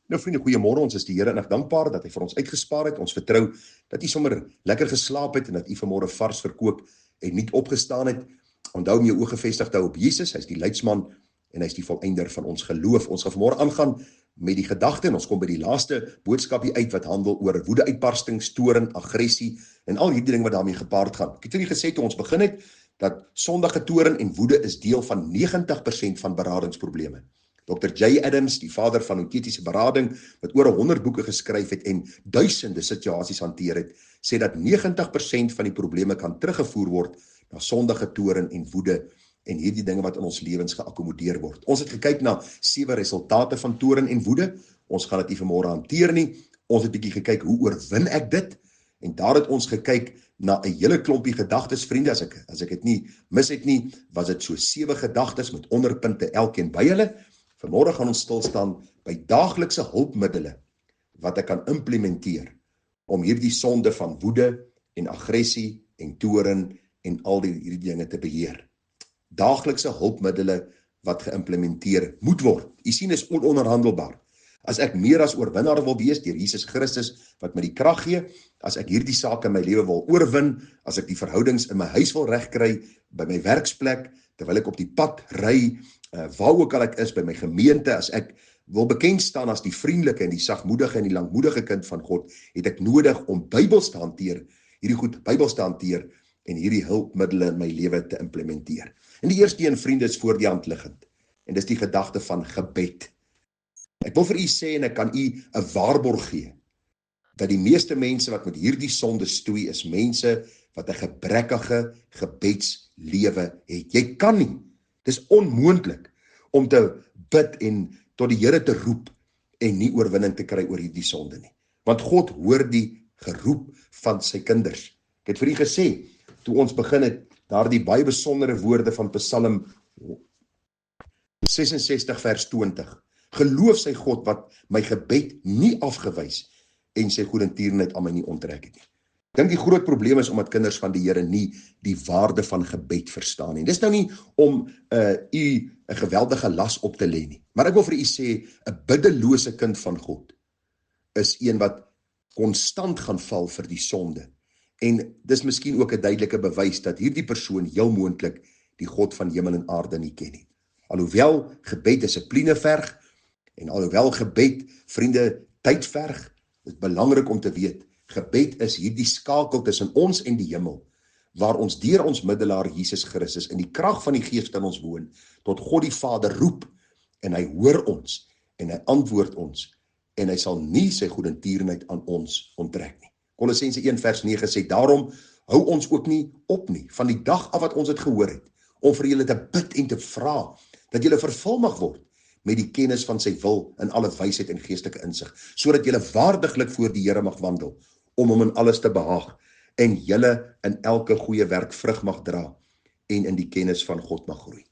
Nou vriende, goeiemôre, ons is die Here innig dankbaar dat hy vir ons uitgespaar het. Ons vertrou dat u sommer lekker geslaap het en dat u vanmôre vars verkoop en nie opgestaan het. Onthou om jou oë gefestig te hou op Jesus, hy is die leidsman en hy is die volëinder van ons geloof. Ons gaan vanmôre aangaan met die gedagte en ons kom by die laaste boodskapie uit wat handel oor woede-uitbarstings, toorn, aggressie en al hierdie dinge wat daarmee gepaard gaan. Ek het vir u gesê toe ons begin het dat sondige toorn en woede is deel van 90% van beradingsprobleme. Dr. J. Adams, die vader van eutetiese berading, wat oor 100 boeke geskryf het en duisende situasies hanteer het, sê dat 90% van die probleme kan teruggevoer word na sondige toorn en woede en hierdie dinge wat in ons lewens geakkommodeer word. Ons het gekyk na 7 resultate van toorn en woede. Ons gaan dit nie vanmôre hanteer nie. Ons het 'n bietjie gekyk hoe oorwin ek dit? En daar het ons gekyk na 'n hele klompie gedagtes, vriende, as ek dit nie mis het nie, was dit so 7 gedagtes met onderpunte elkeen by hulle. Vanmôre gaan ons stil staan by daaglikse hulpmiddele wat ek kan implementeer om hierdie sonde van woede en aggressie en toorn en al hierdie dinge te beheer. Daaglikse hulpmiddele wat geïmplementeer moet word. U sien, is ononderhandelbaar. As ek meer as oorwinnaar wil wees deur Jesus Christus wat my die krag gee, as ek hierdie sake in my lewe wil oorwin, as ek die verhoudings in my huis wil regkry, by my werksplek, terwyl ek op die pad ry, waar ook al ek is, by my gemeente, as ek wil bekend staan as die vriendelike en die sagmoedige en die langmoedige kind van God, het ek nodig om Bybels te hanteer, hierdie goed Bybels te hanteer en hierdie hulpmiddele in my lewe te implementeer. En die eerste een, vriende, is voor die hand liggend. En dis die gedagte van gebed. Ek wil vir u sê en ek kan u 'n waarborg gee dat die meeste mense wat met hierdie sonde stoei is mense wat 'n gebrekkige gebedslewe het. Jy kan nie. Dis onmoontlik om te bid en tot die Here te roep en nie oorwinning te kry oor hierdie sonde nie. Want God hoor die geroep van sy kinders. Ek het vir u gesê toe ons begin het, daardie baie besondere woorde van Psalm 66 vers 20. Geloof sy God wat my gebed nie afgewys en sy goedertierenheid aan my nie onttrek het nie. Ek dink die groot probleem is omdat kinders van die Here nie die waarde van gebed verstaan nie. Dis nou nie om u 'n geweldige las op te lê nie, maar ek wil vir u sê 'n biddelose kind van God is een wat konstant gaan val vir die sonde. En dis miskien ook 'n duidelike bewys dat hierdie persoon heel moontlik die God van hemel en aarde nie ken nie. Alhoewel gebed dissipline verg en alhoewel gebed, vriende, tyd verg, is belangrik om te weet, gebed is hierdie skakel tussen ons en die hemel, waar ons deur ons middelaar Jesus Christus in die krag van die Gees in ons woon, tot God die Vader roep, en hy hoor ons, en hy antwoord ons, en hy sal nie sy goedertierenheid aan ons onttrek nie. Kolossense 1 vers 9 sê, daarom hou ons ook nie op nie, van die dag af wat ons het gehoor het, om vir julle te bid en te vra, dat julle vervul mag word, met die kennis van sy wil in alle wysheid en geestelike insig, sodat julle waardiglik voor die Here mag wandel, om hom in alles te behaag, en julle in elke goeie werk vrug mag dra, en in die kennis van God mag groei.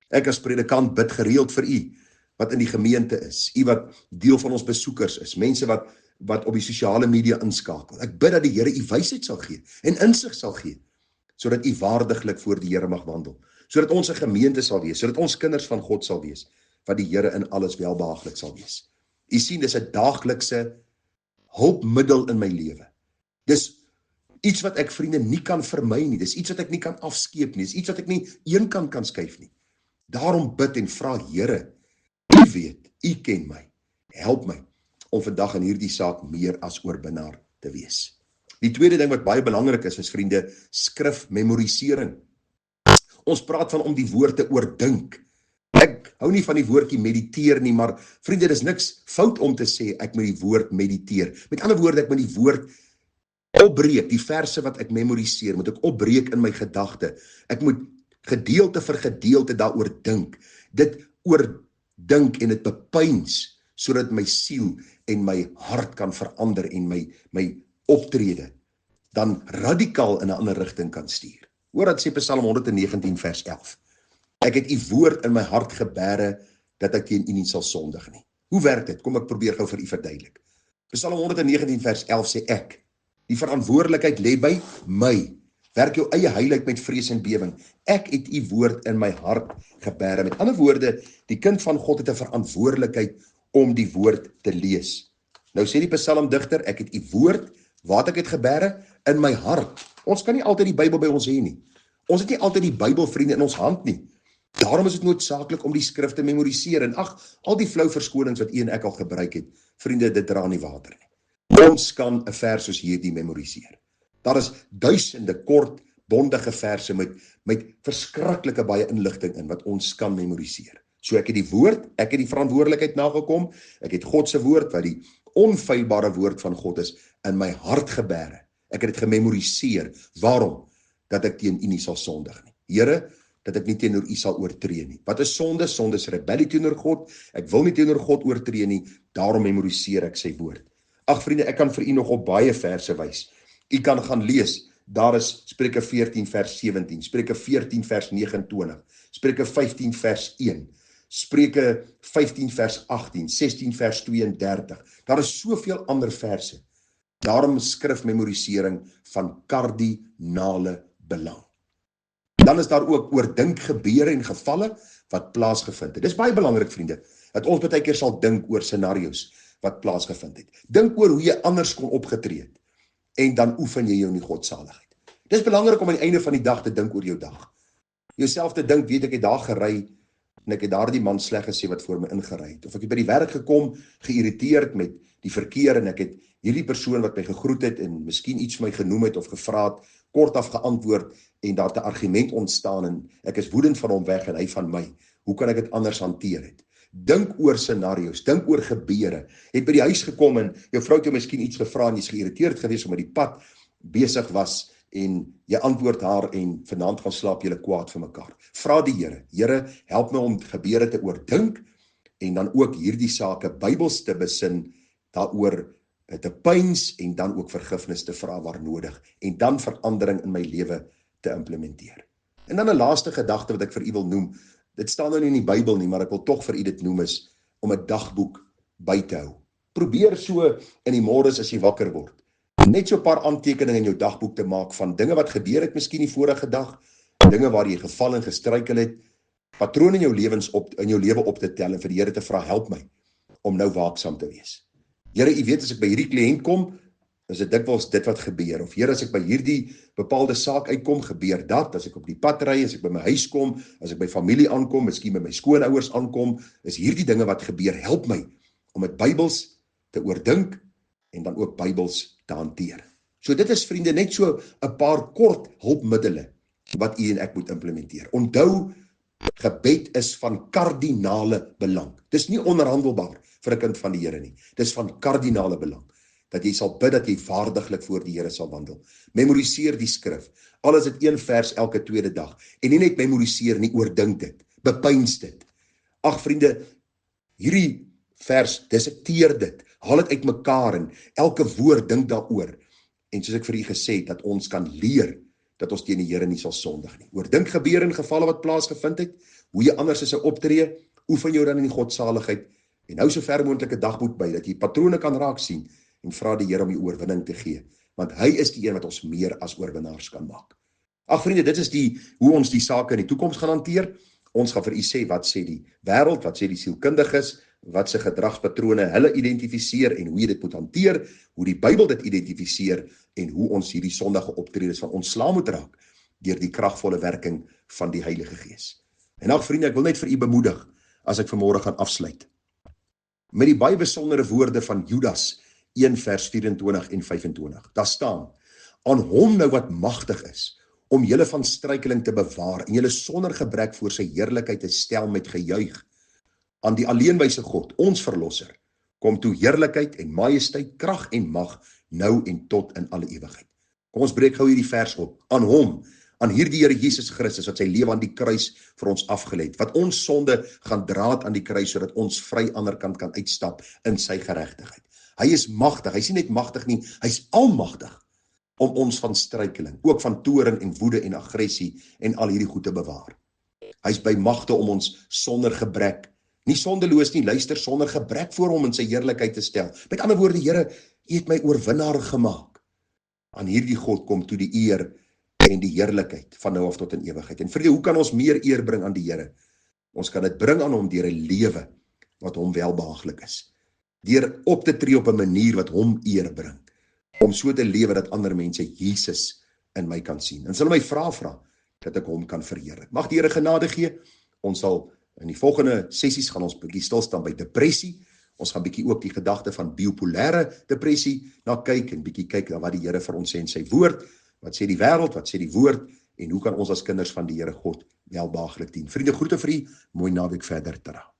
Ek as predikant bid gereeld vir u, wat in die gemeente is, u wat deel van ons besoekers is, mense wat op die sosiale media inskakel. Ek bid dat die Here u wysheid sal gee, en insig sal gee, sodat u waardiglik voor die Here mag wandel, sodat ons 'n gemeente sal wees, sodat ons kinders van God sal wees, wat die Here in alles welbehaaglik sal wees. U sien, dis 'n daaglikse hulpmiddel in my lewe. Dis iets wat ek, vriende, nie kan vermy nie. Dis iets wat ek nie kan afskeep nie. Dis iets wat ek nie eenkant kan skuif nie. Daarom bid en vra, Here, u weet, u ken my. Help my om vandag in hierdie saak meer as oorwinnaar te wees. Die tweede ding wat baie belangrik is, vriende, skrifmemorisering. Ons praat van om die woord te oordink. Ek hou nie van die woordjie mediteer nie, maar vriende, dis niks fout om te sê ek moet die woord mediteer. Met ander woorde, ek moet die woord opbreek, die verse wat ek memoriseer, moet ek opbreek in my gedagte. Ek moet gedeelte vir gedeelte daaroor dink, dit oordink en dit bepeins, sodat my siel en my hart kan verander en my optrede dan radikaal in 'n ander rigting kan stuur. Hoor wat sê Psalm 119 vers 11. Ek het u woord in my hart gebere, dat ek teen u nie sal sondig nie. Hoe werk dit? Kom ek probeer gou vir u verduidelik. Psalm 119 vers 11 sê ek, die verantwoordelikheid lê by my. Werk jou eie heiligheid met vrees en bewing. Ek het u woord in my hart gebere. Met ander woorde, die kind van God het 'n verantwoordelikheid om die woord te lees. Nou sê die psalmdigter, ek het u woord, waar het ek het geberre? In my hart. Ons kan nie altyd die Bybel by ons hê nie. Ons het nie altyd die Bybel, vriende, in ons hand nie. Daarom is dit noodsaaklik om die skrif te memoriseer. En al die flou verskonings wat u en ek al gebruik het, vriende, dit dra nie water nie. Ons kan 'n vers soos hierdie memoriseer. Daar is duisende kort, bondige verse met verskriklike baie inligting in wat ons kan memoriseer. So ek het die woord, ek het die verantwoordelikheid nagekom, ek het God se woord, wat die onfeilbare woord van God is, in my hart geberre. Ek het dit gememoriseer. Waarom? Dat ek teen u nie sal sondig nie. Here, dat ek nie teenoor u sal oortree nie. Wat is sonde? Sonde is rebellie teenoor God. Ek wil nie teenoor God oortree nie, daarom memoriseer ek sy woord. Ag vriende, ek kan vir u nog op baie verse wys. U kan gaan lees. Daar is Spreuke 14 vers 17, Spreuke 14 vers 29, Spreuke 15 vers 1, Spreuke 15 vers 18, 16 vers 32. Daar is soveel ander verse. Daarom skrifmemorisering van kardinale belang. Dan is daar ook oordink gebeure en gevalle wat plaasgevind het. Dis baie belangrik, vriende, dat ons baie keer sal dink oor scenario's wat plaasgevind het. Dink oor hoe jy anders kon opgetree het. En dan oefen jy jou in die godsaligheid. Dis belangrik om aan die einde van die dag te dink oor jou dag. Jouself te dink, weet ek het daar gery, en ek het daar die man sleg gesê wat voor my ingery het. Of ek het by die werk gekom, geïrriteerd met die verkeer, en ek het hierdie persoon wat my gegroet het, en miskien iets vir my genoem het, of gevra het, kortaf geantwoord, en daar het 'n argument ontstaan, en ek is woedend van hom weg, en hy van my. Hoe kan ek dit anders hanteer het? Dink oor scenario's, dink oor gebeure. Jy het by die huis gekom, en jou vrou het jou miskien iets gevra, en jy is geïrriteerd gewees, omdat die pad besig was, en jy antwoord haar, en vanaand gaan slaap julle kwaad vir mekaar. Vra die Here, Here, help my om gebeure te oordink, en dan ook hierdie sake Bybels te besin, daaroor te pyns, en dan ook vergifnis te vra waar nodig, en dan verandering in my lewe te implementeer. En dan 'n laaste gedagte wat ek vir u wil noem, dit staan nou nie in die Bybel nie, maar ek wil tog vir u dit noem, is om 'n dagboek by te hou. Probeer so in die môres as jy wakker word, net so 'n paar aantekeninge in jou dagboek te maak van dinge wat gebeur het miskien die vorige dag, dinge waar jy geval en gestruikel het, patrone in jou lewe op te tel en vir die Here te vra, help my om nou waaksaam te wees. Here, u weet as ek by hierdie kliënt kom, is dit dikwels dit wat gebeur. Of Here, as ek by hierdie bepaalde saak uitkom, gebeur dat. As ek op die pad ry, as ek by my huis kom, as ek by familie aankom, miskien by my skoonouers aankom, is hierdie dinge wat gebeur. Help my om dit Bybels te oordink en dan ook Bybels te hanteer. So dit is, vriende, net so 'n paar kort hulpmiddele wat u en ek moet implementeer. Onthou, gebed is van kardinale belang. Dis nie onderhandelbaar vir 'n kind van die Here nie. Dis van kardinale belang. Dat jy sal bid dat jy vaardiglik voor die Here sal wandel. Memoriseer die skrif. Al is dit een vers elke tweede dag. En nie net memoriseer nie, oordink dit. Bepeins dit. Ag vriende, hierdie vers, dissekteer dit. Haal dit uitmekaar en elke woord dink daaroor. En soos ek vir u gesê het, dat ons kan leer dat ons teen die Here nie sal sondig nie. Oordink gebeure en gevalle wat plaasgevind het, hoe jy anders is optree, oefen jou dan in die godsaligheid en hou so ver moontlike dagboek by dat jy patrone kan raak sien en vra die Here om die oorwinning te gee, want hy is die een wat ons meer as oorwinnaars kan maak. Ag vriende, dit is hoe ons die sake in die toekoms gaan hanteer. Ons gaan vir u sê wat sê die wêreld, wat sê die sielkundiges, wat se gedragspatrone hulle identifiseer en hoe jy dit moet hanteer, hoe die Bybel dit identifiseer en hoe ons hierdie sondige optredes van ontslae moet raak deur die kragvolle werking van die Heilige Gees. En ag vriende, ek wil net vir u bemoedig as ek vanmôre gaan afsluit met die baie besondere woorde van Judas 1 vers 24 en 25. Daar staan: aan hom nou wat magtig is om julle van struikeling te bewaar en julle sonder gebrek voor sy heerlikheid te stel met gejuig. Aan die alleenwyse God, ons verlosser, kom toe heerlikheid en majesteit, krag en mag, nou en tot in alle ewigheid. Kom ons breek gou hierdie vers op. Aan hom, aan hierdie Here Jesus Christus, wat sy lewe aan die kruis vir ons afgelê het, wat ons sonde gaan dra aan die kruis, sodat ons vry aan die ander kant kan uitstap in sy geregtigheid. Hy is magtig, hy is nie net magtig nie, hy is almagtig om ons van struikeling, ook van toorn en woede en aggressie en al hierdie goed te bewaar. Hy is by magte om ons sonder gebrek, nie sondeloos nie, luister, sonder gebrek voor hom in sy heerlikheid te stel. Met ander woorde, Here, u het my oorwinnaar gemaak. Aan hierdie God kom toe die eer en die heerlikheid van nou af tot in ewigheid. En vriende, hoe kan ons meer eer bring aan die Here? Ons kan dit bring aan hom deur 'n lewe wat hom welbehaaglik is. Deur op te tree op 'n manier wat hom eer bring. Om so te lewe dat ander mense Jesus in my kan sien. En sal my vra dat ek hom kan verheerlik. Mag die Here genade gee. Ons sal in die volgende sessies gaan ons bietjie stil staan by depressie. Ons gaan bietjie ook die gedagte van bipolêre depressie na kyk en bietjie kyk na wat die Here vir ons sê in sy woord. Wat sê die wêreld, wat sê die woord en hoe kan ons as kinders van die Here God welbehaaglik dien. Vriende, groete vir u. Mooi naweek verder. Tada.